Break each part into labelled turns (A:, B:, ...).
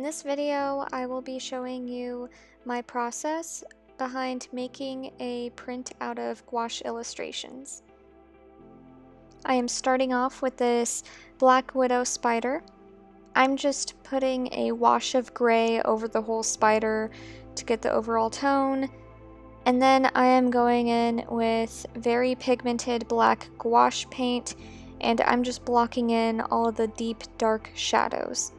A: this video, I will be showing you my process behind making a print out of gouache illustrations. I am starting off with this Black Widow spider. I'm just putting a wash of gray over the whole spider to get the overall tone. And then I am going in with very pigmented black gouache paint, and I'm just blocking in all of the deep dark shadows.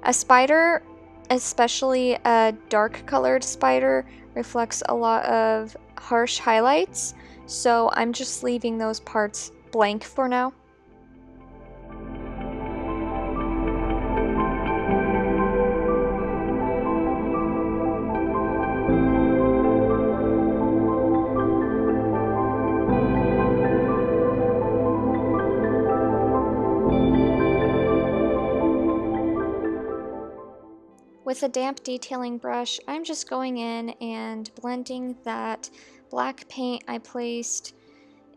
A: A spider, especially a dark colored spider, reflects a lot of harsh highlights, so I'm just leaving those parts blank for now. With a damp detailing brush, I'm just going in and blending that black paint I placed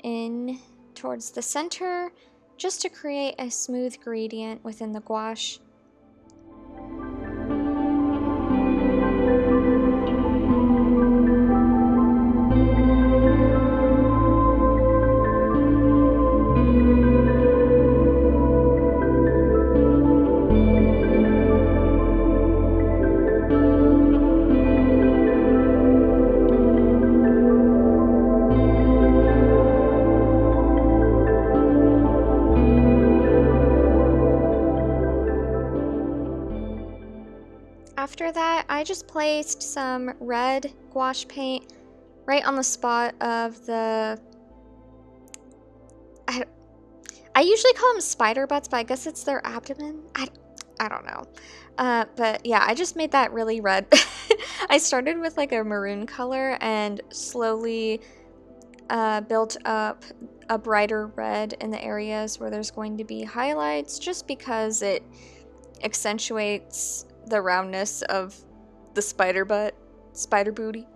A: in towards the center just to create a smooth gradient within the gouache. After that, I just placed some red gouache paint right on the spot of the... I usually call them spider butts, but I guess it's their abdomen. I don't know. But yeah, I just made that really red. I started with like a maroon color and slowly built up a brighter red in the areas where there's going to be highlights, just because it accentuates the roundness of the spider butt, spider booty.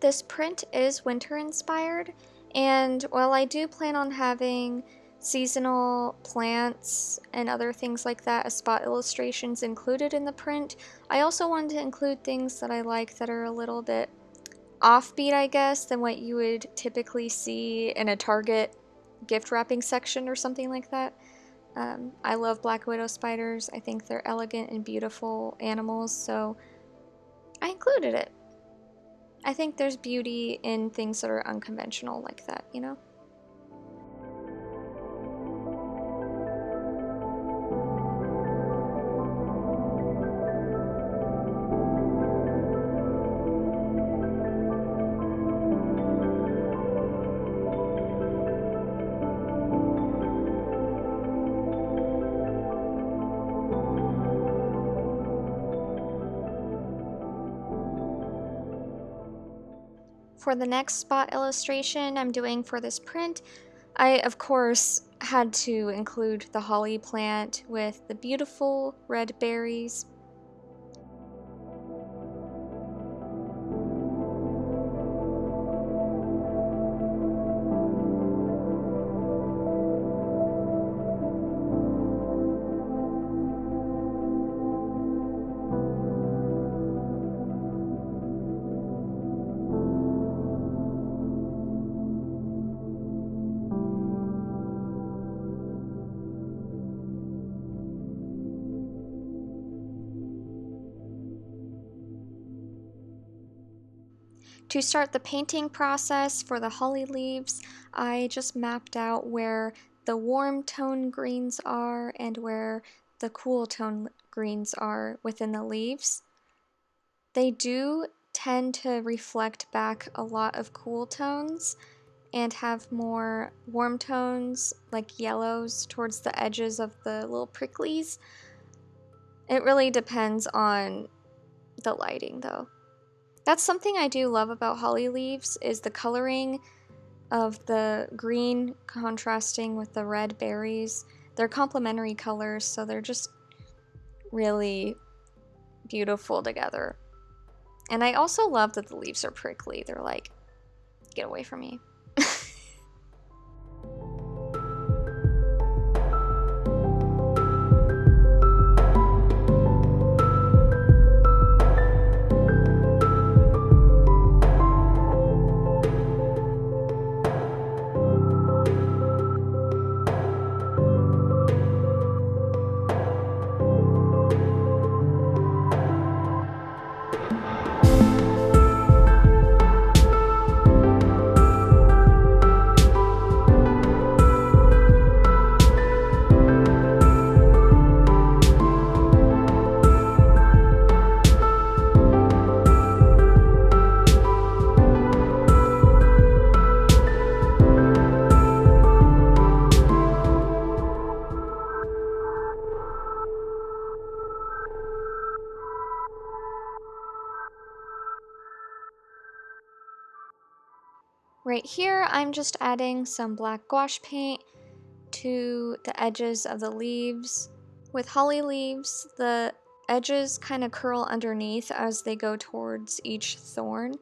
A: This print is winter inspired, and while I do plan on having seasonal plants and other things like that as spot illustrations included in the print, I also wanted to include things that I like that are a little bit offbeat, I guess, than what you would typically see in a Target gift wrapping section or something like that. I love Black Widow spiders. I think they're elegant and beautiful animals, so I included it. I think there's beauty in things that are unconventional like that, you know? For the next spot illustration I'm doing for this print, I of course had to include the holly plant with the beautiful red berries. To start the painting process for the holly leaves, I just mapped out where the warm tone greens are and where the cool tone greens are within the leaves. They do tend to reflect back a lot of cool tones, and have more warm tones like yellows towards the edges of the little pricklies. It really depends on the lighting though. That's something I do love about holly leaves is the coloring of the green contrasting with the red berries. They're complementary colors, so they're just really beautiful together. And I also love that the leaves are prickly. They're like, get away from me. Right here, I'm just adding some black gouache paint to the edges of the leaves. With holly leaves, the edges kind of curl underneath as they go towards each thorn.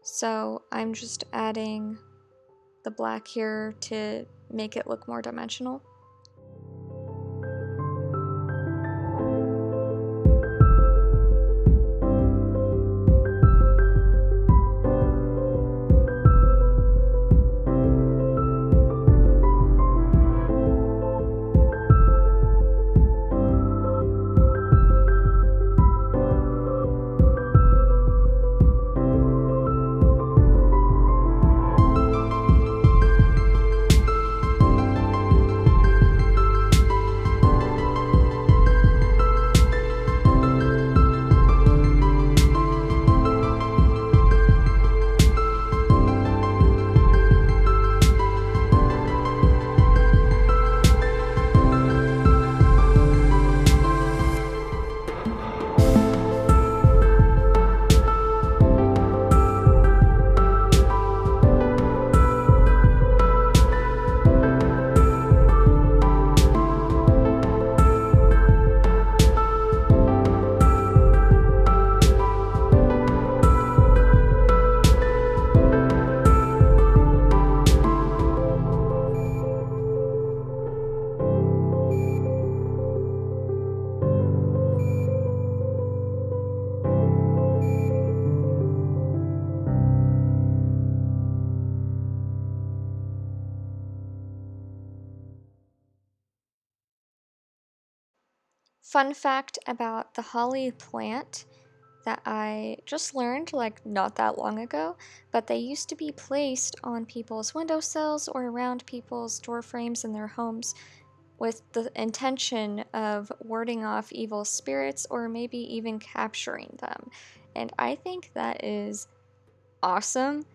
A: So I'm just adding the black here to make it look more dimensional. Fun fact about the holly plant that I just learned like not that long ago, but they used to be placed on people's windowsills or around people's door frames in their homes with the intention of warding off evil spirits or maybe even capturing them. And I think that is awesome.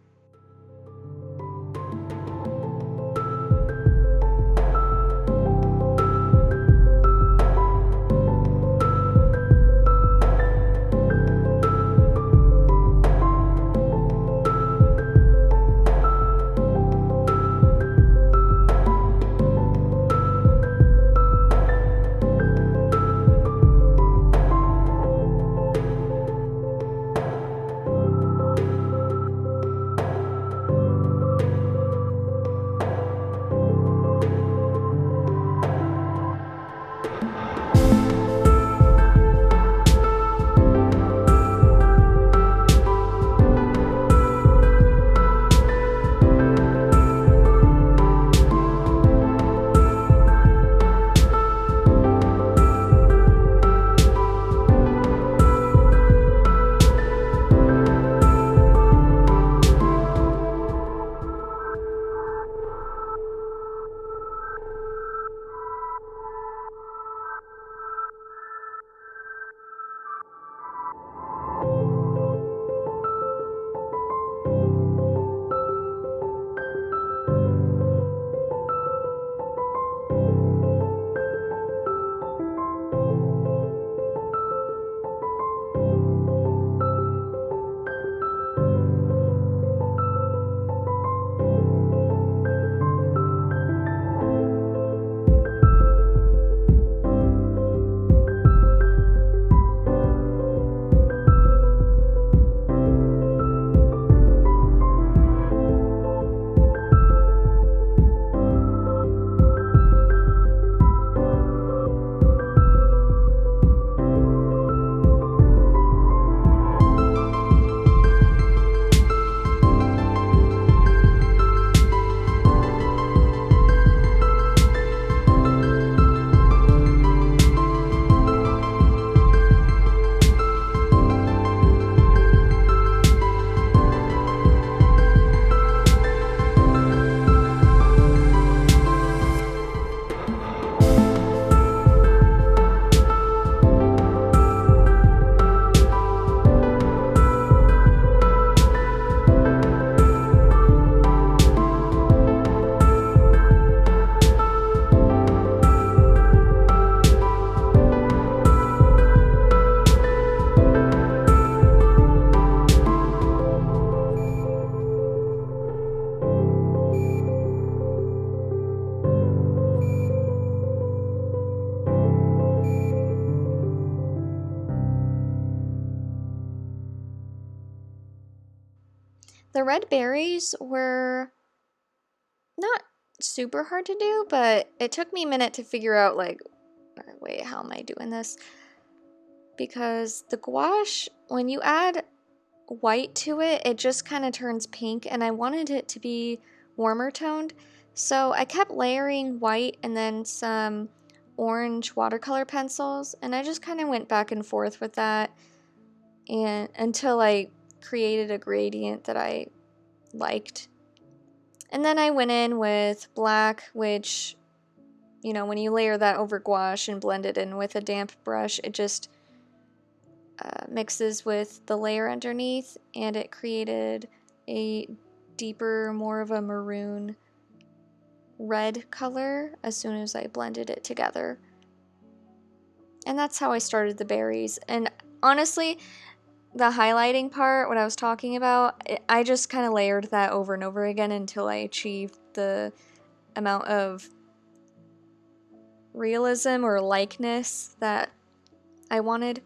A: The red berries were not super hard to do, but it took me a minute to figure out, like, wait, how am I doing this? Because the gouache, when you add white to it, it just kind of turns pink, and I wanted it to be warmer toned. So I kept layering white and then some orange watercolor pencils, and I just kind of went back and forth with that and until I created a gradient that I liked. And then I went in with black, which, you know, when you layer that over gouache and blend it in with a damp brush, it just mixes with the layer underneath, and it created a deeper, more of a maroon red color as soon as I blended it together. And that's how I started the berries. And honestly, the highlighting part, what I was talking about, I just kind of layered that over and over again until I achieved the amount of realism or likeness that I wanted.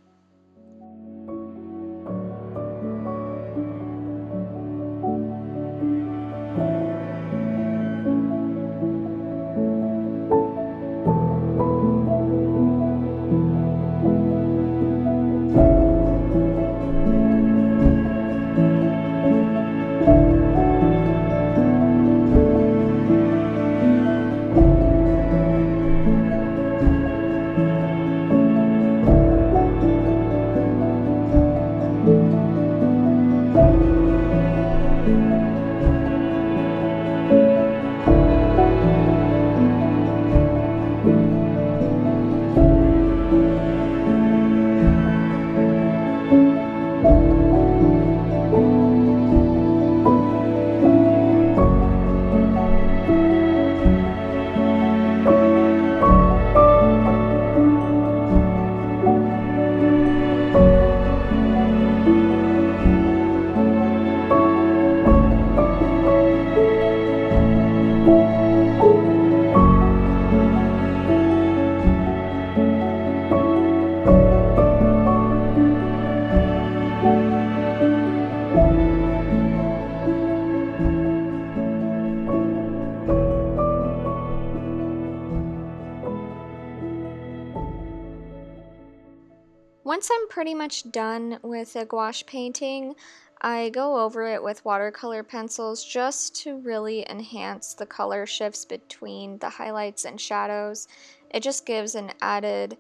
A: Once I'm pretty much done with a gouache painting, I go over it with watercolor pencils just to really enhance the color shifts between the highlights and shadows. It just gives an added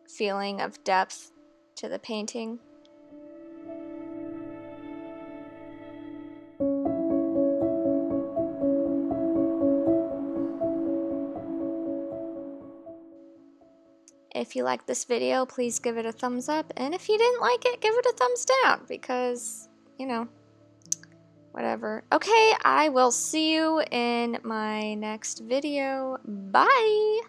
A: feeling of depth to the painting. If you liked this video, please give it a thumbs up, and if you didn't like it, give it a thumbs down, because, you know, whatever. Okay, I will see you in my next video. Bye!